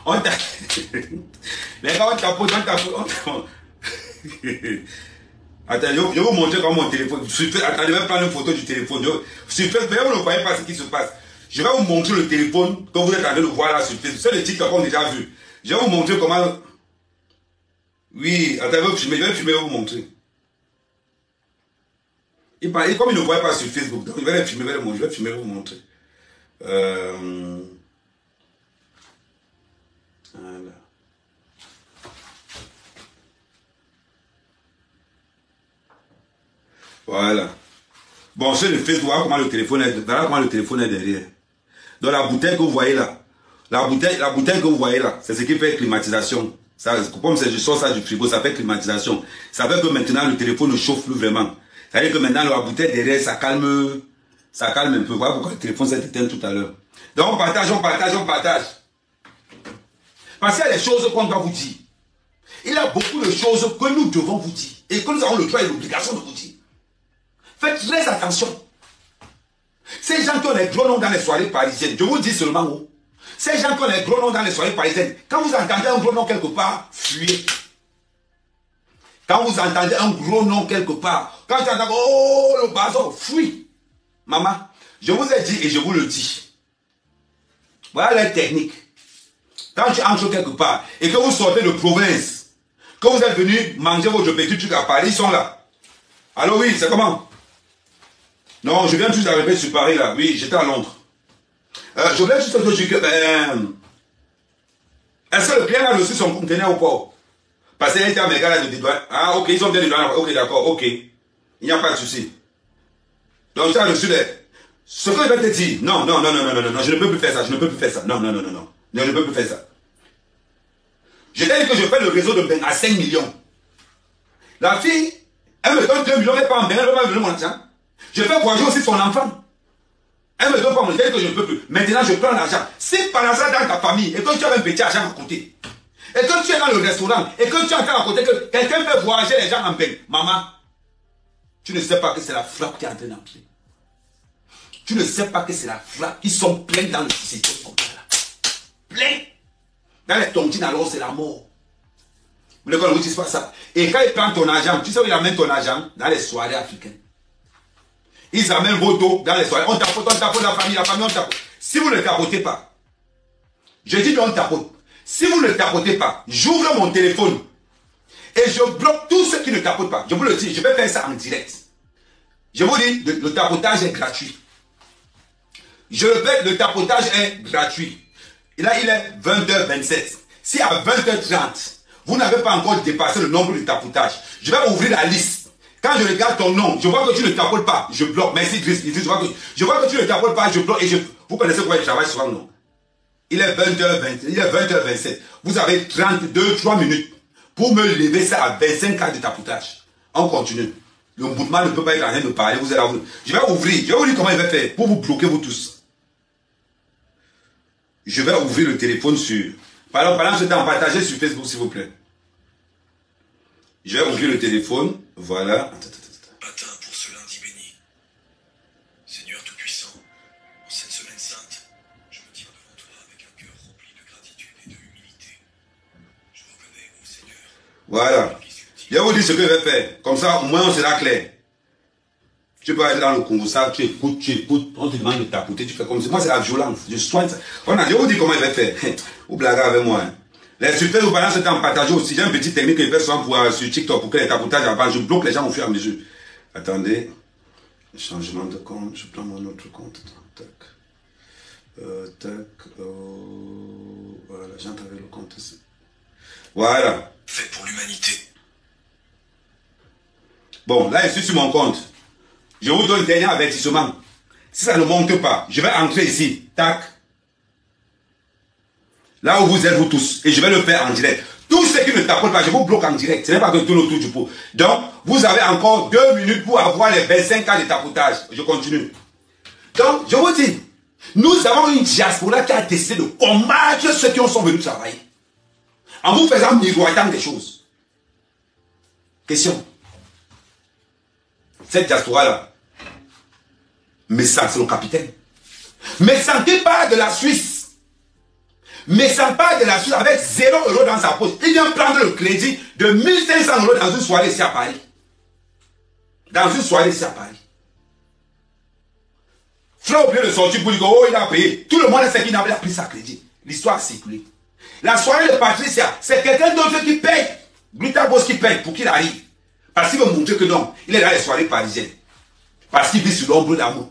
On tapote. Les gars, on tapote. Attends, je vais vous montrer comment mon téléphone. Attendez, je vais prendre une photo du téléphone. Sur Facebook, vous ne voyez pas ce qui se passe. Je vais vous montrer le téléphone que vous êtes en train de voir là sur Facebook. C'est le TikTok qu'on a déjà vu. Je vais vous montrer comment. Oui, attendez, je vais filmer, vous montrer. Comme il ne voit pas sur Facebook, donc je vais le filmer, je vais vous montrer. Voilà. Voilà. Bon, sur le Facebook, voilà comment le téléphone est derrière. Donc la bouteille que vous voyez là, la bouteille que vous voyez là, c'est ce qui fait climatisation. Ça, comme je sors ça du frigo, ça fait climatisation. Ça fait que maintenant le téléphone ne chauffe plus vraiment. Ça veut dire que maintenant la bouteille derrière, ça calme un peu. Voilà pourquoi le téléphone s'est éteint tout à l'heure. Donc on partage. Parce qu'il y a des choses qu'on doit vous dire. Il y a beaucoup de choses que nous devons vous dire. Et que nous avons le droit et l'obligation de vous dire. Faites très attention. Ces gens qui ont les gros noms dans les soirées parisiennes, je vous dis seulement où. Ces gens qui ont les gros noms dans les soirées parisiennes, quand vous entendez un gros nom quelque part, fuyez. Quand vous entendez un gros nom quelque part, quand tu entends, oh, le bazar, fuis. Maman, je vous ai dit et je vous le dis. Voilà la technique. Quand tu entres quelque part et que vous sortez de province, que vous êtes venu manger votre petit truc à Paris, ils sont là. Alors oui, c'est comment? Non, je viens juste d'arriver sur Paris là. Oui, j'étais à Londres. Je voulais juste te dire que... est-ce que le client a reçu son conteneur ou pas? Parce qu'il était à mes gars là de dédouane. Ah, ok, ils ont bien dédouané. Ok, d'accord, ok. Il n'y a pas de souci. Donc, tu as reçu les... Ce que je vais te dire, non, je ne peux plus faire ça, non, je ne peux plus faire ça. Je t'ai dit que je fais le réseau de Ben à 5 millions. La fille, elle me donne 2 millions, elle n'est pas en Ben, elle ne veut pas venir mon argent. Je fais voyager aussi son enfant. Elle me donne pas mon argent, que je ne peux plus. Maintenant, je prends l'argent. Si par hasard dans ta famille, et que tu as un petit argent à côté, et que tu es dans le restaurant, et que tu entends à côté que quelqu'un fait voyager les gens en Ben, maman, tu ne sais pas que c'est la frappe qui est en train d'entrer. Tu ne sais pas que c'est la frappe. Ils sont pleins dans le système comme ça. Pleins. Dans les tontines, alors c'est la mort. Vous ne connaissez pas ça. Et quand ils prennent ton argent, tu sais où ils amènent ton argent? Dans les soirées africaines. Ils amènent vos dos dans les soirées. On tapote la famille, on tapote. Si vous ne tapotez pas, je dis on tapote. Si vous ne tapotez pas, j'ouvre mon téléphone et je bloque tous ceux qui ne tapotent pas. Je vous le dis, je vais faire ça en direct. Je vous dis, le tapotage est gratuit. Je répète, le tapotage est gratuit. Et là, il est 22h27. Si à 20h30, vous n'avez pas encore dépassé le nombre de tapotages, je vais ouvrir la liste. Quand je regarde ton nom, je vois que tu ne tapotes pas, je bloque. Merci, Driss. Je vois que tu ne tapotes pas, je bloque. Et vous connaissez quoi je travaille souvent, non? Il est 20h27. Vous avez 32-3 minutes pour me lever ça à 25 cas de tapotage. On continue. Le mouvement ne peut pas être en train de parler. Vous êtes là. Je vais ouvrir. Je vais vous dire comment il va faire pour vous bloquer, vous tous. Je vais ouvrir le téléphone sur... Pendant ce temps, partagez sur Facebook, s'il vous plaît. Je vais ouvrir le téléphone. Voilà. Matin pour ce lundi béni. Seigneur Tout-Puissant, en cette semaine sainte, je me tiens devant toi avec un cœur rempli de gratitude et de humilité. Je reconnais, ô Seigneur. Voilà. Je vais vous dire ce que je vais faire. Comme ça, au moins, on sera clair. Tu peux aller dans le Congo, ça, tu écoutes, on te demande de tapoter, tu fais comme ça. Moi, c'est la violence. Je soigne ça. Je vous dis comment il va faire. Vous blaguez avec moi. Hein. Les super, vous pendant ce temps, partagez aussi. J'ai une petite technique que je fais souvent sur TikTok pour que les tapotages avancent. Je bloque les gens au fur et à mesure. Attendez. Changement de compte. Je prends mon autre compte. Voilà, j'entre avec le compte ici. Voilà. Fait pour l'humanité. Bon, là, je suis sur mon compte. Je vous donne un dernier avertissement. Si ça ne monte pas, je vais entrer ici. Tac. Là où vous êtes, vous tous. Et je vais le faire en direct. Tous ceux qui ne tapotent pas, je vous bloque en direct. Ce n'est pas que tout autour du pot. Donc, vous avez encore 2 minutes pour avoir les 25 cas de tapotage. Je continue. Donc, je vous dis, nous avons une diaspora qui a décidé de combattre ceux qui sont venus travailler. En vous faisant miroitant des choses. Question. Cette diaspora-là, Messant, c'est le capitaine. Messant qui part de la Suisse. Messant part de la Suisse avec 0 € dans sa poche. Il vient prendre le crédit de 1500 € dans une soirée ici à Paris. Dans une soirée ici à Paris. Frère oublié de sortir pour dire que, oh, il a payé. Tout le monde sait qu'il n'a pas pris sa crédit. L'histoire a circulé. La soirée de Patricia, c'est quelqu'un d'autre qui paye. Glita Boss qui paye pour qu'il arrive. Parce qu'il veut montrer que non, il est dans les soirées parisiennes. Parce qu'il vit sur l'ombre d'amour.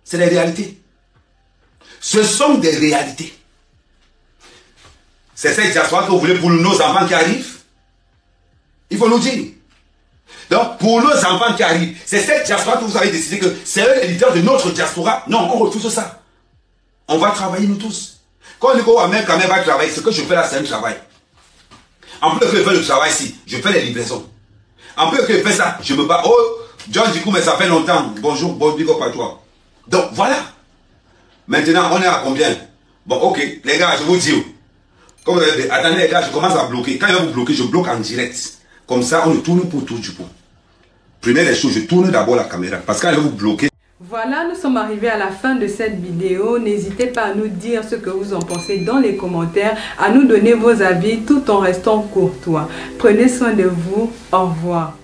C'est des réalités. Ce sont des réalités. C'est cette diaspora que vous voulez pour nos enfants qui arrivent? Il faut nous dire. Donc, pour nos enfants qui arrivent, c'est cette diaspora que vous avez décidé que c'est eux les leaders de notre diaspora. Non, on refuse ça. On va travailler nous tous. Quand Nico Amel quand même va travailler, ce que je fais là, c'est un travail. En plus que je fais le travail ici, je fais les livraisons. En plus que je fais ça, je me bats. Oh, John, du coup, mais ça fait longtemps. Bonjour, bon big up à toi. Donc, voilà. Maintenant, on est à combien? Bon, ok, les gars, je vous dis. Comme vous avez dit, attendez les gars, je commence à bloquer. Quand il va vous bloquer, je bloque en direct. Comme ça, on ne tourne pas autour du pot. Prenez les choses, je tourne d'abord la caméra. Parce que quand il va vous bloquer. Voilà, nous sommes arrivés à la fin de cette vidéo. N'hésitez pas à nous dire ce que vous en pensez dans les commentaires, à nous donner vos avis tout en restant courtois. Prenez soin de vous. Au revoir.